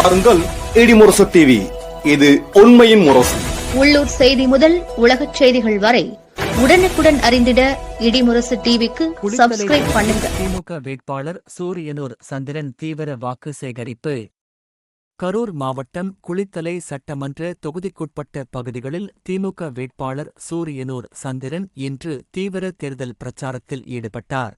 பாருங்கள் இடிமுரசு டிவி. இது உண்மையின் முரசு. உள்ளூர் செய்தி முதல் உலகச் செய்திகள் வரை உடனுக்குடன் அறிந்திட இடிமுரசு டிவிக்கு சப்ஸ்கிரைப் பண்ணுங்க. திமுக வேட்பாளர் சூரியனூர் சந்திரன் தீவிர வாக்கு சேகரிப்பு. கரூர் மாவட்டம் குளித்தலை சட்டமன்ற தொகுதிக்குட்பட்ட பகுதிகளில் திமுக வேட்பாளர் சூரியனூர் சந்திரன் இன்று தீவிர தேர்தல் பிரச்சாரத்தில் ஈடுபட்டார்.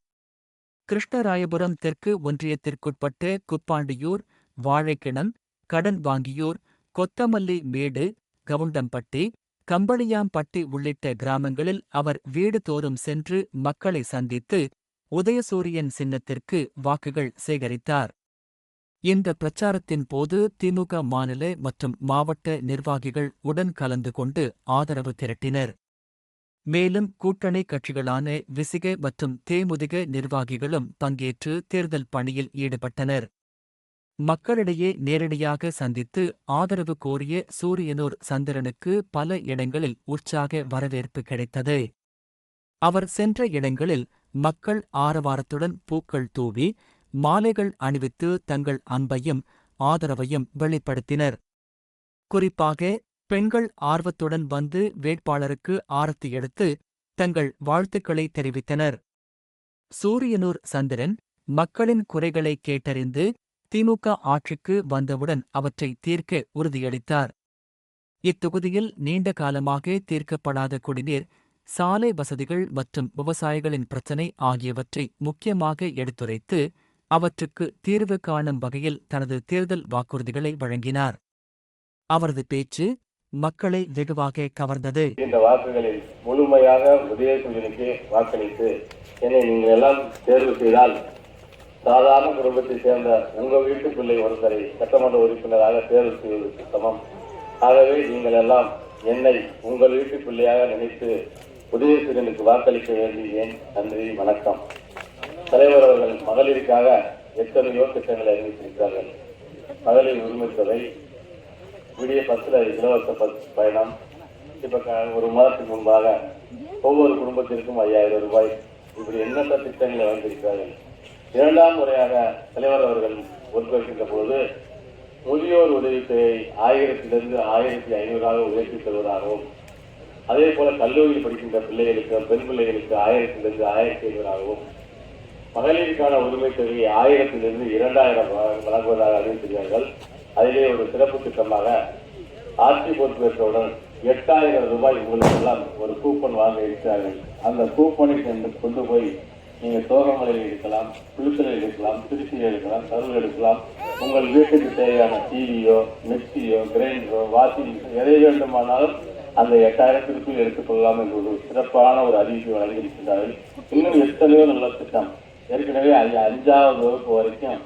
கிருஷ்ணராயபுரம் தெற்கு ஒன்றியத்திற்குட்பட்ட குப்பாண்டியூர், வாழைக்கிணம், கடன் வாங்கியூர், கொத்தமல்லி மேடு, கவுண்டம்பட்டி, கம்பளியாம்பட்டி உள்ளிட்ட கிராமங்களில் அவர் வீடு தோறும் சென்று மக்களை சந்தித்து உதயசூரியன் சின்னத்திற்கு வாக்குகள் சேகரித்தார். இந்த பிரச்சாரத்தின் போது திமுக மாநில மற்றும் மாவட்ட நிர்வாகிகள் உடன் கலந்து கொண்டு ஆதரவு திரட்டினர். மேலும் கூட்டணி கட்சிகளான விசிக மற்றும் தேமுதிக நிர்வாகிகளும் பங்கேற்று தேர்தல் பணியில் ஈடுபட்டனர். மக்களிடையே நேரடியாக சந்தித்து ஆதரவு கோரிய சூரியனூர் சந்திரனுக்கு பல இடங்களில் உற்சாக வரவேற்பு கிடைத்தது. அவர் சென்ற இடங்களில் மக்கள் ஆரவாரத்துடன் பூக்கள் தூவி மாலைகள் அணிவித்து தங்கள் அன்பையும் ஆதரவையும் வெளிப்படுத்தினர். குறிப்பாக பெண்கள் ஆர்வத்துடன் வந்து வேட்பாளருக்கு ஆரத்தி எடுத்து தங்கள் வாழ்த்துக்களை தெரிவித்தனர். சூரியனூர் சந்திரன் மக்களின் குறைகளை கேட்டறிந்து திமுக ஆட்சிக்கு வந்தவுடன் அவற்றை தீர்க்க உறுதியளித்தார். இத்தொகுதியில் நீண்ட காலமாக தீர்க்கப்படாத குடிநீர், சாலை வசதிகள் மற்றும் விவசாயிகளின் பிரச்சினை ஆகியவற்றை முக்கியமாக எடுத்துரைத்து அவற்றுக்கு தீர்வு காணும் வகையில் தனது தேர்தல் வாக்குறுதிகளை வழங்கினார். அவரது பேச்சு மக்களை வெகுவாக கவர்ந்தது. இந்த வாக்குகளில் முழுமையாக உதயசூரியனுக்கு வாக்களித்து என்னை நீங்கள் எல்லாம் தேர்வு செய்தால் சாதாரண குடும்பத்தை சேர்ந்த உங்கள் வீட்டு பிள்ளை ஒருத்தரை சட்டமன்ற உறுப்பினராக தேர்வு செய்வதற்கு சமம். ஆகவே நீங்கள் எல்லாம் என்னை உங்கள் வீட்டு பிள்ளையாக நினைத்து உதயசூரியனுக்கு வாக்களிக்க வேண்டியேன். நன்றி, வணக்கம். தலைவர் அவர்கள் மகளிருக்காக எத்தனையோ திட்டங்களை அறிவித்திருக்கிறார்கள். மகளிர் உரிமை தொகை, விடிய 10 இலவச பயணம், இப்ப ஒரு மாதத்துக்கு முன்பாக ஒவ்வொரு குடும்பத்திற்கும் 5000 ரூபாய், இப்படி எண்ணற்ற திட்டங்களை வந்திருக்கிறார்கள். இரண்டாம் முறையாக தலைவர் அவர்கள் பொறுப்பேற்கின்ற போது முதியோர் உதவித்தொகை 1000 1500 உயர்த்தி தருவதாகவும், அதே போல கல்லூரியில் படிக்கின்ற பிள்ளைகளுக்கு, பெண் பிள்ளைகளுக்கு 1000 1500 மகளிருக்கான உரிமை தொகையை 1000 2000 வழங்குவதாக அறிவித்திருக்கிறார்கள். அதிலே ஒரு சிறப்பு திட்டமாக ஆட்சி பொறுப்பேற்றவுடன் 8000 ரூபாய் உங்களுக்கெல்லாம் ஒரு கூப்பன் வாங்க இருக்கிறார்கள். அந்த கூப்பனை கொண்டு போய் நீங்க சோகமலையில் எடுக்கலாம், குளித்தலையில் எடுக்கலாம், திருச்சியில் எடுக்கலாம், கரூர் எடுக்கலாம். உங்கள் வீட்டுக்கு தேவையான டிவியோ, மிக்சியோ, கிரைண்டரோ, வாஷிங் மிஷின் எதை வேண்டுமானாலும் அந்த 8000 எடுத்துக்கொள்ளலாம் என்று ஒரு சிறப்பான ஒரு அறிவிப்பை வழங்கியிருக்கிறார்கள். இன்னும் எத்தனையோ நல்ல திட்டம். ஏற்கனவே 5ஆவது வகுப்பு வரைக்கும்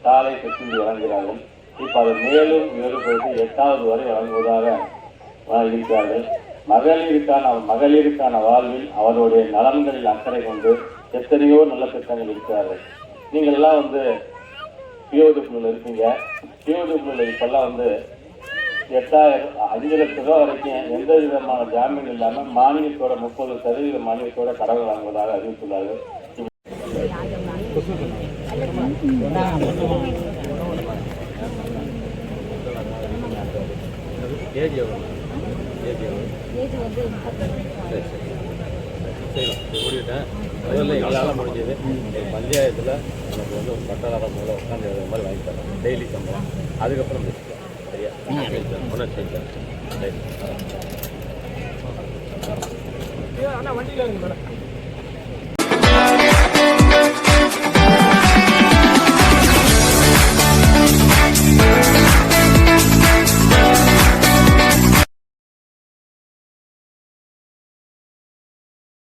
காலை கட்சி வழங்குகிறார்கள். இப்ப அதை மேலும் வேறுபடுத்தி 8வது வரை வழங்குவதாக இருக்கிறார்கள். மகளிருக்கான வாழ்வில் அவருடைய நலன்களில் அக்கறை கொண்டு எத்தனையோ நல்ல திட்டங்கள் இருக்கிறார்கள். நீங்கள் எல்லாம் பிஓடிபிள் இருக்கீங்க. பிஓடிபிள் இப்பெல்லாம் 5 லட்சம் ரூபாய் வரைக்கும் எந்த விதமான ஜாமீன் இல்லாமல் மானியத்தோட 30% மானியத்தோட கடன் வழங்குவதாக அறிவித்துள்ளார்கள். எங்களால் முடிஞ்சது பஞ்சாயத்தில் எனக்கு ஒரு பட்டாளர் மூலம் உட்காந்து மாதிரி வாங்கி தரேன். டெய்லி சம்பளம், அதுக்கப்புறம் பேசிக்கலாம். சரியா? ஒன்றும் செஞ்சேன். சரி.